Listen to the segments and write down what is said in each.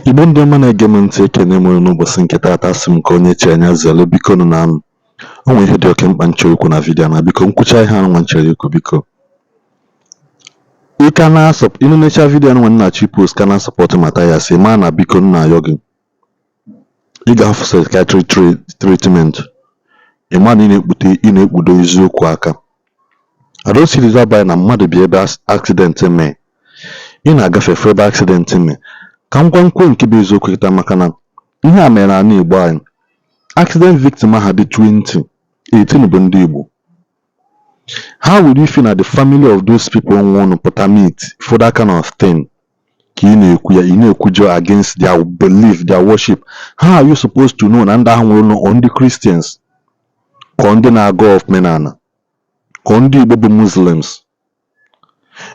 Igbo ndị ọma na-ege m ntị ekene m n'ụbọchị nke taata sị m ka onye chi anya zere biko nụ na o nwere ihe dị oke mkpa nchọrọ ikwu na vidiyo na biko nkwụcha ihe ahụ nwa nchere ikwu biko ịka na-asọp ịnụnecha vidiyo nwa nna chi post ka na-asọpọtụ Matthias ma na biko nna ayọ gị ị ga-afụ psychiatry treatment ịma na ị na-ekpudo eziokwu aka arụsiri abalị na mmadụ bi ebe accident mee ị na-agafe ebe accident mee ka m gwa nkwe nke bụ eziokwu kịta maka na ihe a mere n'ala Igbo anyị accident victim aha dị 18 bụ ndị Igbo how will you feel na the family of those people nwụrụ pụta meet for that kind of thing ka ị na-ekwu ya ị na-ekwujọ against their belief their worship how are you supposed to know na ndị ahụ nwụrụ ndị Christians ka ndị na-agụ omenala ka ndị Igbo bụ Muslims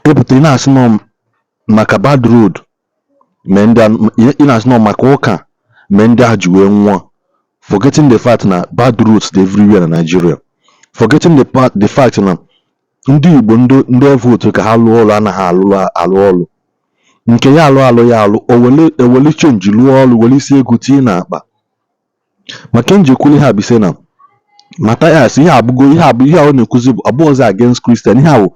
epụtara ị na-asị nọ maka bad road ị na-asị nọ maka ụka mee ndị ahụ ji wee nwụọ forgetting the fact na bad roads dị everywhere na Nigeria forgetting the fact na ndị Igbo ndị vote ka ha lụọ ọrụ anaghị alụ ọrụ nke ya alụ ya alụ eweli chenji lụọ ọrụ were isi ego tinye n'akpa maka njekwuli ha bise na Matthias ihe abụgo ihe ahụ na-ekwuzi bụ ọbụghịzi against Christian ihe ahụ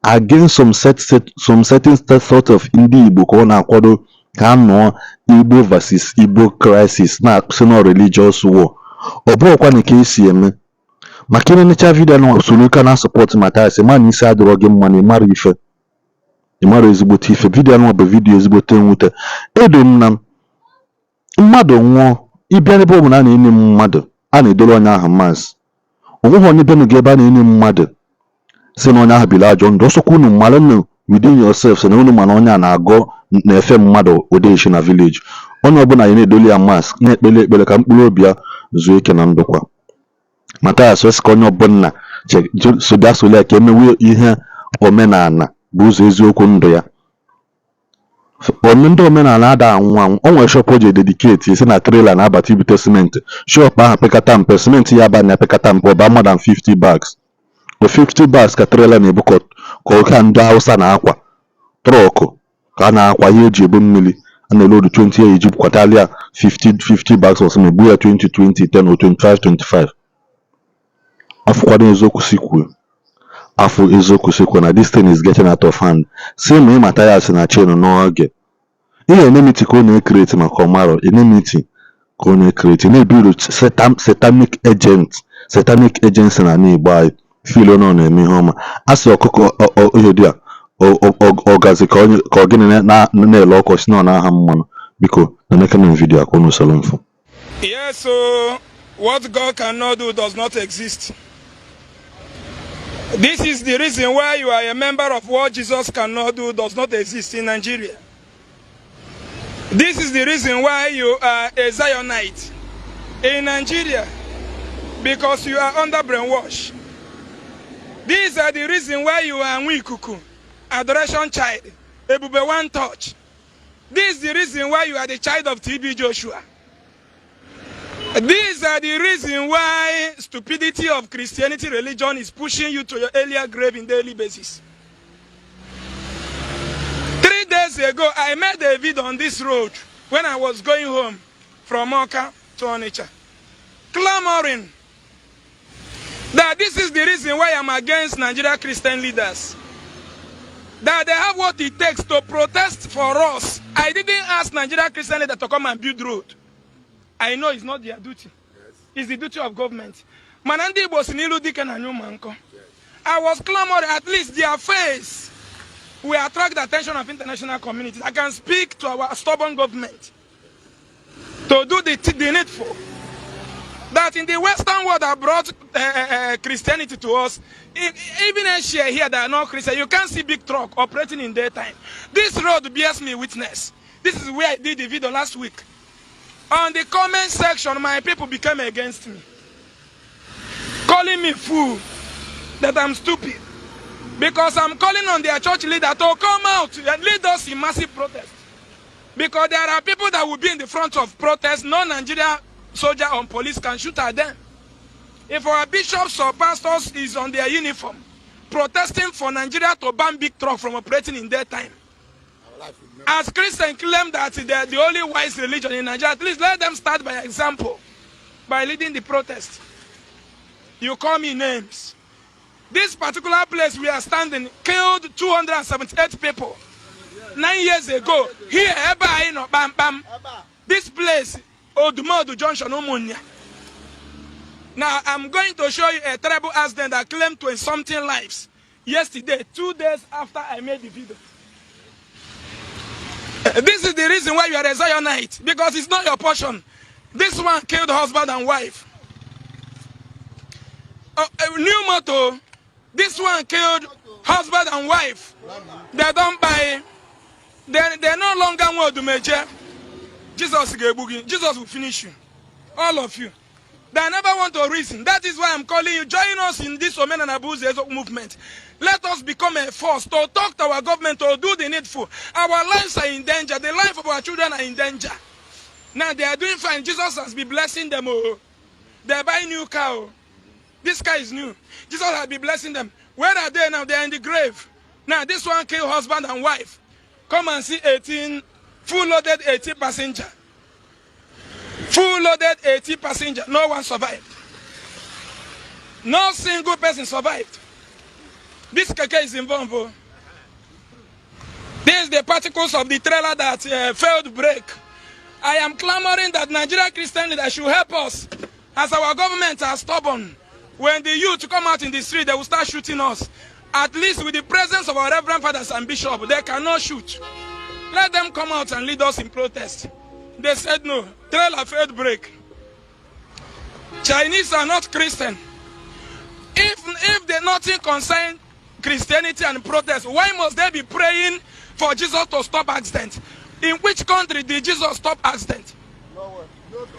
against some certain sort of ndị Igbo ka ọ na-akwado ka nọọ Igbo versus Igbo crisis na personal religious war ọ bụghịkwa na ka esi eme maka ịnecha vidiyo na usoro ka na support Matthias ma na isi adịrọ gị mma na ịmara ezigbote ife vidiyo na bụ vidiyo ezigbote nwute edo m na mmadụ nwụọ ịbịa n'ebe ọ bụla a na-enye mmadụ a na-edoro onye ahụ maasị onweghị onye bịanụ gị ebe a na-enye mmadụ si na onye ahụ biri ajọ ndụ ọsọkwa unu mara na within yourself so na unu mana onye a na-agọ na-efe mmadụ odeshi na village onye ọbụla ya na-edoli ya mask na-ekpele ekpere ka mkpụrụ obi ya zuo ike na ndokwa Matthias wesị ka onye ọbụla so bịa sole ka emewe ihe omenala bụ ụzọ eziokwu ndụ ya ndị omenala ada anwụ anwụ o nwere shop o ji dedicate si na trailer na-abata ibute simenti shop ahụ pekata mpe simenti ya abanye pekata mpe ọba more than 50 bags o 50 bags ka trailer na-ebu ka oke ndị Hausa na akwa trọkụ ka a na-akwa ihe eji ebu mmiri a na-elodu 20 ya eji kwatalia 50 bags ọsọ na ebu ya 20 10 o 25 afụkwado eziokwu sikwu afọ eziokwu sikwu na this thing is getting out of hand si ma ị Matthias na chenu n'oge ihe enemiti ka ọ na-ekreti maka ọmarọ enemiti ka ọ na-ekreti na-ebiru satanic agents na Igbo anyị filo nọ na-eme ihe ọma a sị ọkụkọ ihe dị a ọgazi ka ọ gịnị na-ele ọkụ si na ọ na-aha mmanụ biko na mekana vidiyo akwa n'usoro mfụ. Yes, so what God cannot do does not exist. This is the reason why you are a member of what Jesus cannot do does not exist in Nigeria. This is the reason why you are a Zionite in Nigeria, because you are under brainwash. These are the reason why you are Nwikuku, adoration child, Ebube one touch. This is the reason why you are the child of TB Joshua. These are the reason why stupidity of Christianity religion is pushing you to your earlier grave in daily basis. 3 days ago, I made a video on this road when I was going home from Oka to Onitsha, clamoring that this is the reason why I'm against Nigeria Christian leaders. That they have what it takes to protest for us. I didn't ask Nigeria Christian leaders to come and build road. I know it's not their duty. Yes. It's the duty of government. Ndi Igbo, I was clamoring, at least their face will attract the attention of international communities. I can speak to our stubborn government to do the needful. That in the Western world that brought Christianity to us, even Asia here that are not Christian, you can't see big truck operating in daytime. This road bears me witness. This is where I did the video last week. On the comment section, my people became against me, calling me fool, that I'm stupid, because I'm calling on their church leader to come out and lead us in massive protest. Because there are people that will be in the front of protest, no Nigeria soldier or police can shoot at them. If our bishops or pastors is on their uniform, protesting for Nigeria to ban big truck from operating in daytime, As Christians claim that they're the only wise religion in Nigeria, at least let them start by example, by leading the protest. You call me names. This particular place we are standing killed 278 people 9 years ago. Here, bam bam. This place, Odumodu Junction, Umunya. Now, I'm going to show you a terrible accident that claimed 20-something lives yesterday, 2 days after I made the video. This is the reason why you are a Zionite, because it's not your portion. This one killed husband and wife. A new motto, this one killed husband and wife. They don't buy, they're no longer want to major. Jesus will finish you. All of you. They never want to reason. That is why I'm calling you. Join us in this Omenala Igbo movement. Let us become a force to talk to our government, to do the needful. Our lives are in danger. The life of our children are in danger. Now they are doing fine. Jesus has been blessing them. Oh. They buy new car. Oh. This car is new. Jesus has been blessing them. Where are they now? They are in the grave. Now this one killed husband and wife. Come and see 18, full loaded 18 passenger. Full loaded 80 passenger. No one survived. No single person survived. This keke is involved. Oh. This is the particles of the trailer that failed brake. I am clamoring that Nigeria Christian leaders should help us, as our government are stubborn. When the youth come out in the street, they will start shooting us. At least with the presence of our reverend fathers and bishops, they cannot shoot. Let them come out and lead us in protest. They said no. Trailer failed brake. Chinese are not Christian. If they nothing concern Christianity and protest, why must they be praying for Jesus to stop accident? In which country did Jesus stop accident? Nowhere. No country.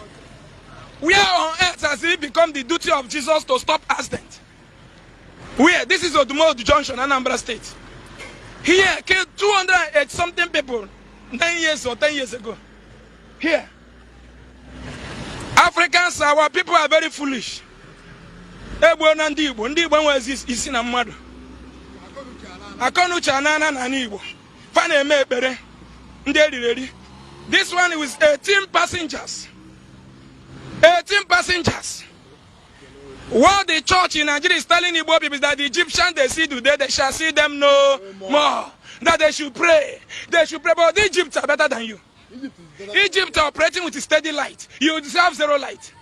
Where on earth has it become the duty of Jesus to stop accident? Where? This is Odumodu Junction, Anambra State. Here killed 208 something people 9 years or 10 years ago. Here. Africans, our people are very foolish. Ndi Igbo. Ndi Igbo was isi na mmadu. Akonu chanana na Igbo. Fana eme ekpere. Ndi ready. This one is 18 passengers. 18 passengers. What the church in Nigeria is telling Igbo people is that the Egyptians they see today, they shall see them no more. That they should pray. They should pray. But the Egypts are better than you. Egypt are operating with a steady light. You have zero light.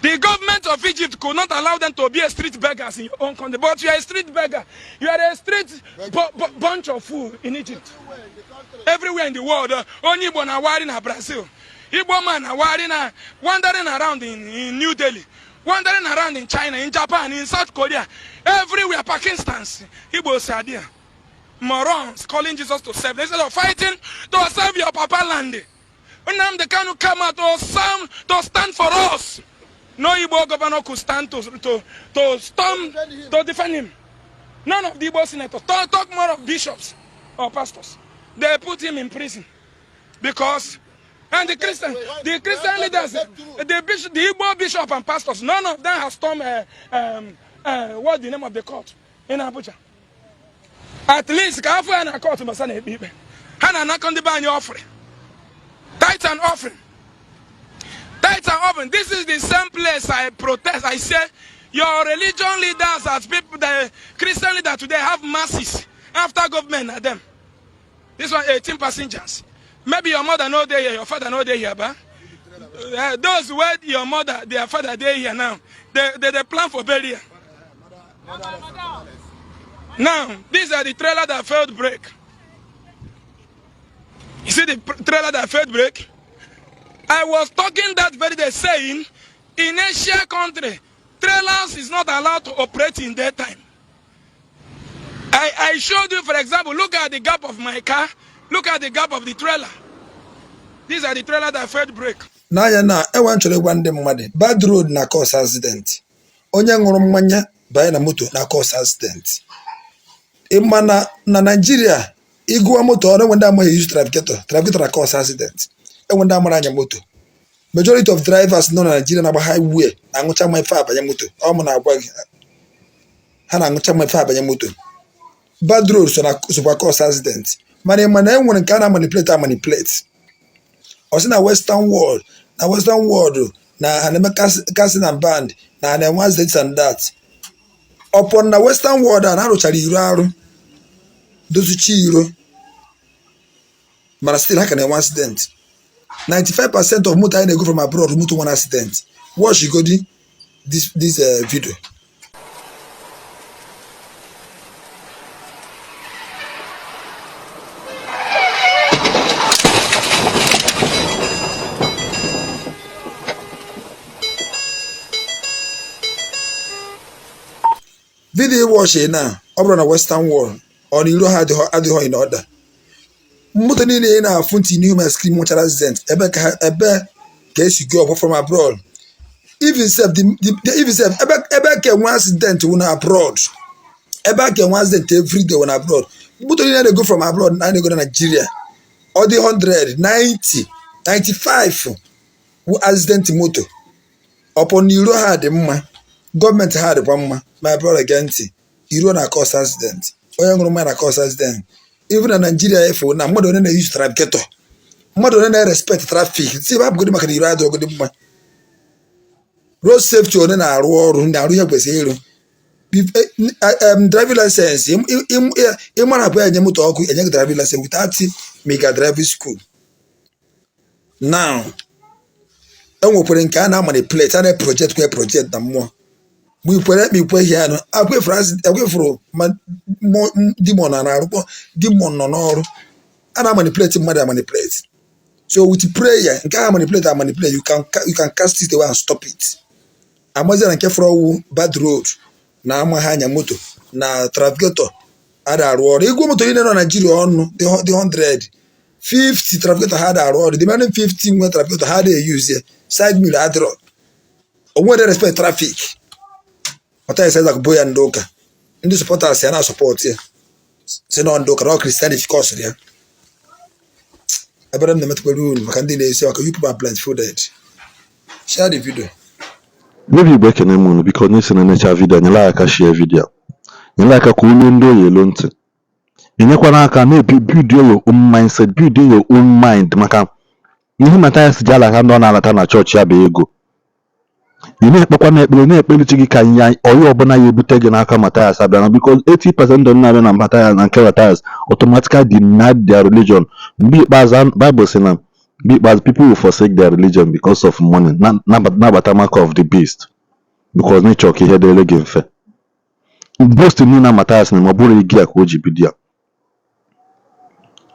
The government of Egypt could not allow them to be a street beggars in your own country. But you are a street beggar. You are a street bunch of fool in Egypt. Everywhere in the world. Only Igbo na wari na Brazil. Igbo man na wari na wandering around in New Delhi. Wandering around in China, in Japan, in South Korea. Everywhere, Pakistans. Igbos are there. Morons calling Jesus to serve. Instead of fighting to serve your papa land. When they can come out to stand for us. No Igbo governor could stand to defend him. None of the Igbo senators. Talk more of bishops or pastors. They put him in prison. Because, and the Christian leaders, the Igbo bishop and pastors, none of them have stormed, what's the name of the court in Abuja? At least, Kafu and a court must be people. Hana knock on the ban your offering. Tithe and offering. Tithe and offering. This is the same place I protest. I say, your religion leaders, as people, the Christian leaders today have masses after government at them. This one, 18 passengers. Maybe your mother no day here, your father no day here, but those where your mother, their father, they here now. They plan for burial. Now, these are the trailer that failed brake. You see the trailer that failed brake? I was talking that very day saying, in Asia country, trailers is not allowed to operate in daytime. I showed you, for example, look at the gap of my car, look at the gap of the trailer. These are the trailer that failed brake. Na ya na ewan chọrọ ịgwa ndị mmadụ bad road na cause accident. Onye ṅụrụ mmanya banye na moto na cause accident. Ịma na Nigeria igụwa moto ọrụ enwe ndị amaghị use traficator na cause accident. Enwe ndị amara anya moto. Majority of drivers nọ na Nigeria na-agba highway na-aṅụcha mmanya ife abanye moto. Ọ mụ na-agwa gị ha na-aṅụcha mmanya ife abanye moto. Bad road sokwa cause accident. mana enwere nke a na-manipulate ọ sị na western world na na-eme casting and band na na-enwe this and that upon na western world a na-arụchara iro arụ dozichi iro mana still ha ka na-enwe accident 95% of motor anyị na-ego from abroad motor one accident. Watch Igodi this video. Video watch now. Over on a western world or you don't have the in order. Motor niile na-afụ ntị n'ihu ma screen motor accident ebe ka esi go from abroad. Even self ebe ka nwe accident when abroad. Ebe ka nwe accident every day when abroad. Motor niile go from abroad na go to Nigeria. All the 100, 90, 95 who accident motor. Upon Euro had mma, government had mma, my brother against Euro na cause accident. Oya ngoro na cause accident. Even in Nigeria, if na mmadụ onye na-use trafficator, mmadụ onye na-respect traffic, see ebe abụgodi maka na iro adị ogodi mma. Road safety onye na-arụ ọrụ na-arụ ihe kwesịrị ịrụ. Driving license, ịma na abụ enye moto ọkụ enye driving license without mega driving school. Now, enwekwere nke a na-manipulate, a na-project na mmụọ. Mikwe ihe anụ akwefuru demon na-arụkpọ demon nọ n'ọrụ a na-manipulate mmadụ manipulate. So with prayer nke a manipulate you can cast it away and stop it. Amazi na nke fọrọ bad road na ama ha anya moto na trafficator ada arụ ọrụ igwe moto niile nọ Nigeria ọnụ the 150 trafficator ha ada arụ ọrụ the remaining 50 nwe trafficator ha dey use side mirror adro onwe respect traffic. Matthias Ezeaku boya ndoka ndị supporters ya na support ya si na ndoka na Christianity cause ya ebere na metụkwara unu maka ndị na-esi aka you people are blindfolded. Share the video. Maybe Igbo ekene m unu biko n'isi na necha video nyela aka share video nyela aka ka unu ndị oyelo ntị enyekwana aka na build your own mindset, build your own mind maka ihe Matthias ji alaka ndị ọ na-alata na chọọchị ya bụ ego ị na-ekpekwa n'ekpere na-ekpelichi gị ka ya onye ọbụla ya ebute gị n'aka Matthias abịana because 80% of na-abịa na Matthias na nke Matthias automatically denied their religion. Mgbe ikpeazụ Bible sị na mgbe ikpeazụ people will forsake their religion because of money nabata mark of the beast because nature ka ihe dịrị gị mfe. Boast niile na Matthias na ọ bụrụ igi a ka o ji bido ya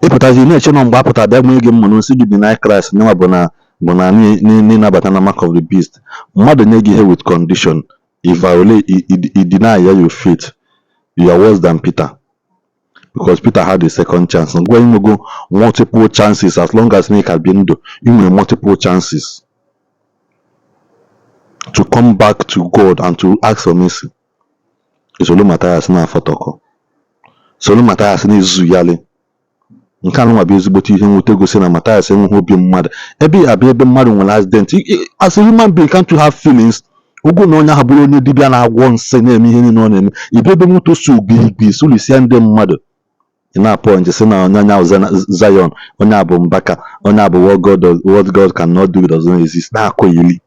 ịpụtazi na-eche na mgbe apụta bịa nwee gị mmanụ nsị gị deny Christ nwa bụ na nabata na mark of the beast. Mmadụ nye gị ihe with condition. If I deny your faith, you are worse than Peter because Peter had a second chance. Going to go multiple chances as long as you can be multiple chances to come back to God and to ask for mercy. It's only Matthias na fotoko. Solo Matthias na izuyale. Nke anụ bụ ezigbote ihe nwute gosi na Matthias enweghị obi mmadụ ebe abịa ebe mmadụ nwere accident. As a human being, can't you have feelings? Ogo na onye ahụ bụrụ onye dibịa na-agwọ nsị na-eme ihe niile ọ na-eme ibe ebe nwute so ogirigiri solisia ndị mmadụ ị na-apọ nje sị na onye ahụ Zion onye abụ Mbaka onye abụ what God cannot do doesn't exist na-akọ ili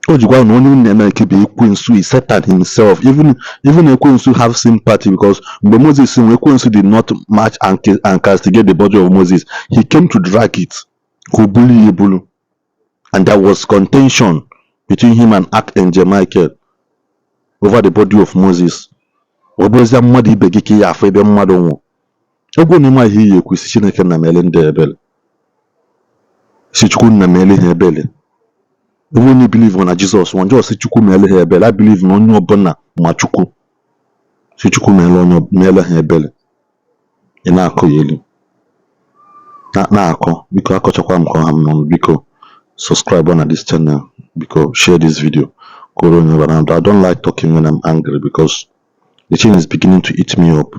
o jikwa na onye na-eme nke bụ Ekwensu Satan himself. Even Ekwensu have sympathy because mgbe Moses Ekwensu did not match and castigate the body of Moses, he came to drag it kubuli and there was contention between him and Archangel Michael over the body of Moses. Obozia mmadụ ibe gị ka ya afọ ebe mmadụ nwụ ogwo na ihe iyi ekwisi Chineke na mele ndị ebele si Chukwu na mele ha ebele. When you believe in Jesus, one just Chukwu mele ha ebele. I believe na onye ọbụla ma Chukwu si Chukwu mele ha ebele. Ị na-akọ yeli na-akọ biko akọchakwa m ka ha m biko subscribe on this channel biko share this video. I don't like talking when I'm angry because the thing is beginning to eat me up.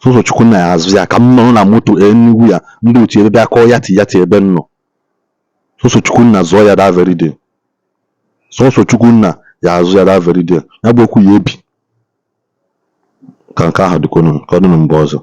So Chukwu na ya azụ ya ka m nọ na moto anywhere ndị otu ebe akọ yati ebe nọ. So Chukwu na zụọ ya that very day. So Chukwu na ya azụ ya that very day. Ya bụ okwu ya ebi ka nke ahụ dịkwa ka ọ dị na mgbe ọzọ.